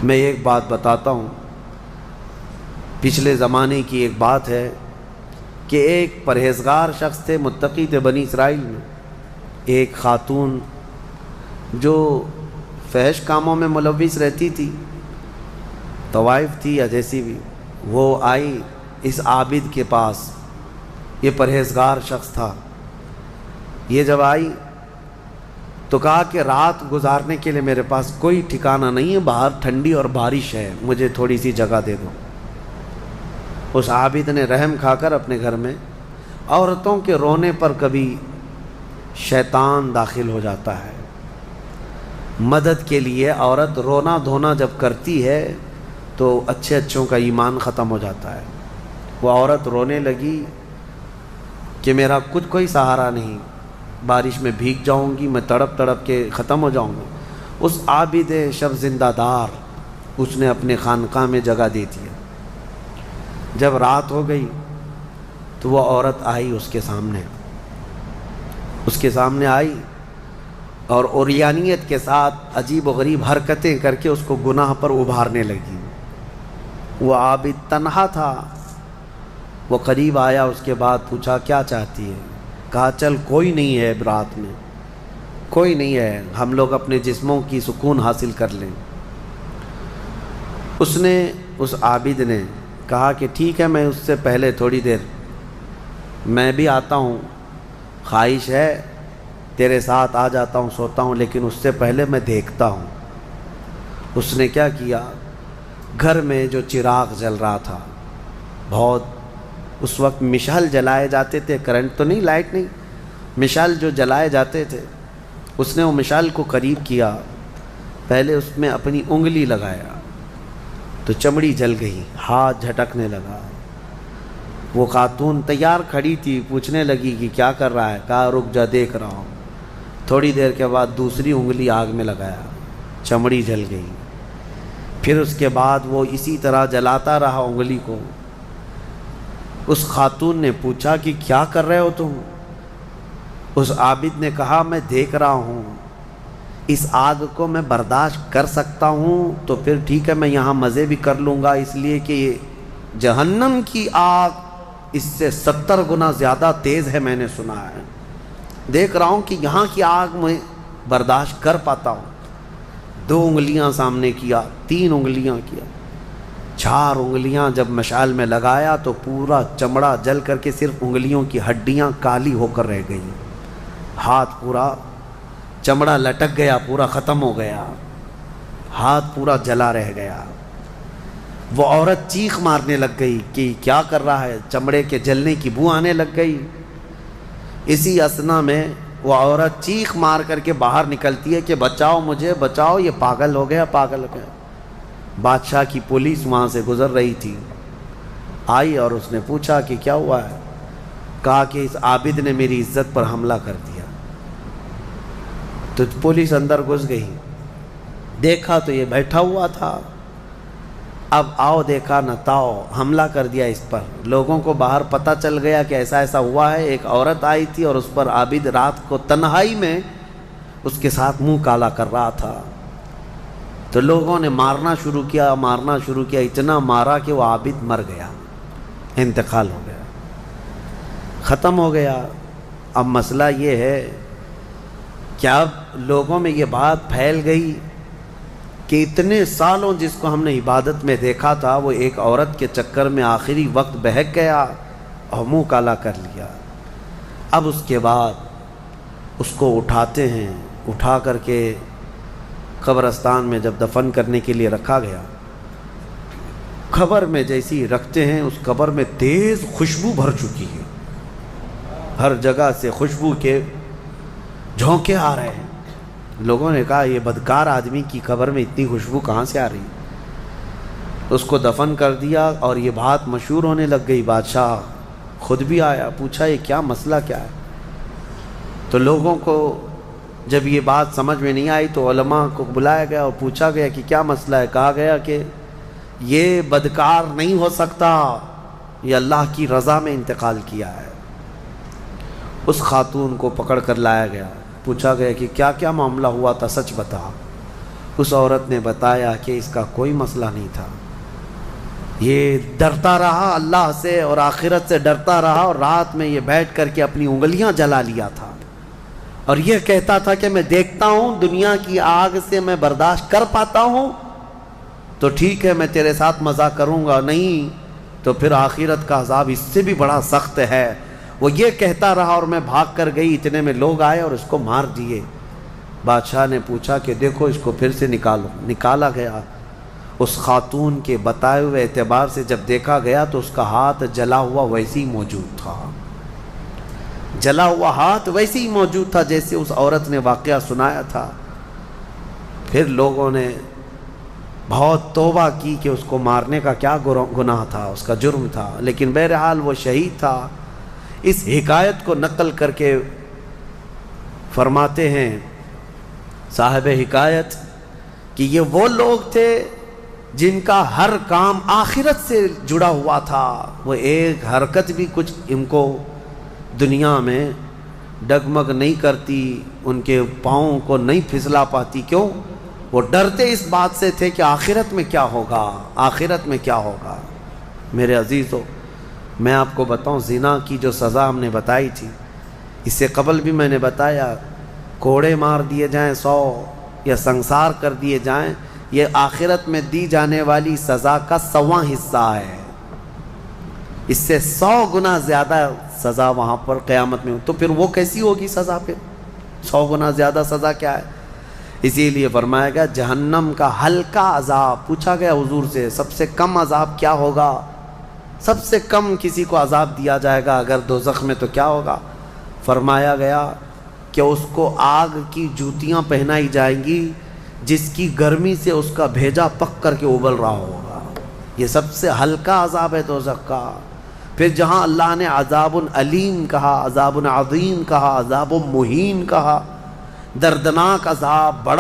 میں ایک بات بتاتا ہوں، پچھلے زمانے کی ایک بات ہے کہ ایک پرہیزگار شخص تھے، متقی تھے بنی اسرائیل میں۔ ایک خاتون جو فحش کاموں میں ملوث رہتی تھی، طوائف تھی یا جیسی بھی، وہ آئی اس عابد کے پاس۔ یہ پرہیزگار شخص تھا۔ یہ جب آئی تو کہا کہ رات گزارنے کے لیے میرے پاس کوئی ٹھکانہ نہیں ہے، باہر ٹھنڈی اور بارش ہے، مجھے تھوڑی سی جگہ دے دو۔ اس عابد نے رحم کھا کر اپنے گھر میں عورتوں کے رونے پر کبھی شیطان داخل ہو جاتا ہے۔ مدد کے لیے عورت رونا دھونا جب کرتی ہے تو اچھوں کا ایمان ختم ہو جاتا ہے۔ وہ عورت رونے لگی کہ میرا کچھ کوئی سہارا نہیں، بارش میں بھیگ جاؤں گی، میں تڑپ تڑپ کے ختم ہو جاؤں گا۔ اس عابد شب زندہ دار اس نے اپنے خانقاہ میں جگہ دی تھی۔ جب رات ہو گئی تو وہ عورت آئی اس کے سامنے آئی اور عریانیت کے ساتھ عجیب و غریب حرکتیں کر کے اس کو گناہ پر ابھارنے لگی۔ وہ عابد تنہا تھا۔ وہ قریب آیا، اس کے بعد پوچھا کیا چاہتی ہے؟ کہا چل کوئی نہیں ہے، رات میں کوئی نہیں ہے، ہم لوگ اپنے جسموں کی سکون حاصل کر لیں۔ اس عابد نے کہا کہ ٹھیک ہے، میں اس سے پہلے تھوڑی دیر میں بھی آتا ہوں، خواہش ہے تیرے ساتھ آ جاتا ہوں، سوتا ہوں، لیکن اس سے پہلے میں دیکھتا ہوں۔ اس نے کیا کیا، گھر میں جو چراغ جل رہا تھا، بہت اس وقت مشعل جلائے جاتے تھے، کرنٹ تو نہیں، لائٹ نہیں، مشعل جو جلائے جاتے تھے، اس نے وہ مشعل کو قریب کیا، پہلے اس میں اپنی انگلی لگایا تو چمڑی جل گئی، ہاتھ جھٹکنے لگا۔ وہ خاتون تیار کھڑی تھی، پوچھنے لگی کہ کیا کر رہا ہے؟ کہا رک جا، دیکھ رہا ہوں۔ تھوڑی دیر کے بعد دوسری انگلی آگ میں لگایا، چمڑی جل گئی۔ پھر اس کے بعد وہ اسی طرح جلاتا رہا انگلی کو۔ اس خاتون نے پوچھا کہ کیا کر رہے ہو تم؟ اس عابد نے کہا میں دیکھ رہا ہوں، اس آگ کو میں برداشت کر سکتا ہوں تو پھر ٹھیک ہے، میں یہاں مزے بھی کر لوں گا، اس لیے کہ یہ جہنم کی آگ اس سے 70 گنا زیادہ تیز ہے، میں نے سنا ہے۔ دیکھ رہا ہوں کہ یہاں کی آگ میں برداشت کر پاتا ہوں۔ 2 انگلیاں سامنے کیا، 3 انگلیاں کیا، 4 انگلیاں جب مشعل میں لگایا تو پورا چمڑا جل کر کے صرف انگلیوں کی ہڈیاں کالی ہو کر رہ گئیں۔ ہاتھ پورا چمڑا لٹک گیا، پورا ختم ہو گیا، ہاتھ پورا جلا رہ گیا۔ وہ عورت چیخ مارنے لگ گئی کہ کیا کر رہا ہے، چمڑے کے جلنے کی بو آنے لگ گئی۔ اسی اثنا میں وہ عورت چیخ مار کر کے باہر نکلتی ہے کہ بچاؤ مجھے، بچاؤ، یہ پاگل ہو گیا، پاگل ہو گیا۔ بادشاہ کی پولیس وہاں سے گزر رہی تھی، آئی اور اس نے پوچھا کہ کیا ہوا ہے؟ کہا کہ اس عابد نے میری عزت پر حملہ کر دیا۔ تو پولیس اندر گھس گئی، دیکھا تو یہ بیٹھا ہوا تھا۔ اب آؤ دیکھا نہ تاؤ، حملہ کر دیا اس پر۔ لوگوں کو باہر پتہ چل گیا کہ ایسا ایسا ہوا ہے۔ ایک عورت آئی تھی اور اس پر عابد رات کو تنہائی میں اس کے ساتھ منہ کالا کر رہا تھا۔ تو لوگوں نے مارنا شروع کیا، اتنا مارا کہ وہ عابد مر گیا، انتقال ہو گیا، ختم ہو گیا۔ اب مسئلہ یہ ہے کہ اب لوگوں میں یہ بات پھیل گئی کہ اتنے سالوں جس کو ہم نے عبادت میں دیکھا تھا، وہ ایک عورت کے چکر میں آخری وقت بہک گیا اور منہ کالا کر لیا۔ اب اس کے بعد اس کو اٹھاتے ہیں، اٹھا کر کے قبرستان میں جب دفن کرنے کے لیے رکھا گیا، قبر میں جیسی رکھتے ہیں، اس قبر میں تیز خوشبو بھر چکی ہے، ہر جگہ سے خوشبو کے جھونکے آ رہے ہیں۔ لوگوں نے کہا یہ بدکار آدمی کی قبر میں اتنی خوشبو کہاں سے آ رہی؟ اس کو دفن کر دیا اور یہ بات مشہور ہونے لگ گئی۔ بادشاہ خود بھی آیا، پوچھا یہ کیا مسئلہ کیا ہے؟ تو لوگوں کو جب یہ بات سمجھ میں نہیں آئی تو علماء کو بلایا گیا اور پوچھا گیا کہ کیا مسئلہ ہے؟ کہا گیا کہ یہ بدکار نہیں ہو سکتا، یہ اللہ کی رضا میں انتقال کیا ہے۔ اس خاتون کو پکڑ کر لایا گیا، پوچھا گیا کہ کیا کیا معاملہ ہوا تھا، سچ بتا۔ اس عورت نے بتایا کہ اس کا کوئی مسئلہ نہیں تھا، یہ ڈرتا رہا اللہ سے اور آخرت سے ڈرتا رہا، اور رات میں یہ بیٹھ کر کے اپنی انگلیاں جلا لیا تھا، اور یہ کہتا تھا کہ میں دیکھتا ہوں دنیا کی آگ سے میں برداشت کر پاتا ہوں تو ٹھیک ہے، میں تیرے ساتھ مزہ کروں گا، نہیں تو پھر آخرت کا عذاب اس سے بھی بڑا سخت ہے۔ وہ یہ کہتا رہا اور میں بھاگ کر گئی، اتنے میں لوگ آئے اور اس کو مار دیے۔ بادشاہ نے پوچھا کہ دیکھو اس کو پھر سے نکالو، نکالا گیا۔ اس خاتون کے بتائے ہوئے اعتبار سے جب دیکھا گیا تو اس کا ہاتھ جلا ہوا ویسے ہی موجود تھا، جلا ہوا ہاتھ ویسے ہی موجود تھا جیسے اس عورت نے واقعہ سنایا تھا۔ پھر لوگوں نے بہت توبہ کی کہ اس کو مارنے کا کیا گناہ تھا، اس کا جرم تھا، لیکن بہرحال وہ شہید تھا۔ اس حکایت کو نقل کر کے فرماتے ہیں صاحب حکایت کہ یہ وہ لوگ تھے جن کا ہر کام آخرت سے جڑا ہوا تھا، وہ ایک حرکت بھی کچھ ان کو دنیا میں ڈگمگ نہیں کرتی، ان کے پاؤں کو نہیں پھسلا پاتی۔ کیوں؟ وہ ڈرتے اس بات سے تھے کہ آخرت میں کیا ہوگا، آخرت میں کیا ہوگا۔ میرے عزیزو، میں آپ کو بتاؤں زنا کی جو سزا ہم نے بتائی تھی، اس سے قبل بھی میں نے بتایا کوڑے مار دیے جائیں 100 یا سنسار کر دیے جائیں، یہ آخرت میں دی جانے والی سزا کا 100واں حصہ ہے، اس سے 100 گنا زیادہ سزا وہاں پر قیامت میں۔ تو پھر وہ کیسی ہوگی سزا؟ پھر 100 گنا زیادہ سزا کیا ہے؟ اسی لیے فرمایا گیا جہنم کا ہلکا عذاب۔ پوچھا گیا حضور سے سب سے کم عذاب کیا ہوگا؟ سب سے کم کسی کو عذاب دیا جائے گا اگر دوزخ میں تو کیا ہوگا؟ فرمایا گیا کہ اس کو آگ کی جوتیاں پہنائی جائیں گی جس کی گرمی سے اس کا بھیجا پک کر کے ابل رہا ہوگا۔ یہ سب سے ہلکا عذاب ہے دوزخ کا۔ پھر جہاں اللہ نے عذاب علیم کہا، عذاب عظیم کہا، عذاب مہین کہا، دردناک عذاب، بڑا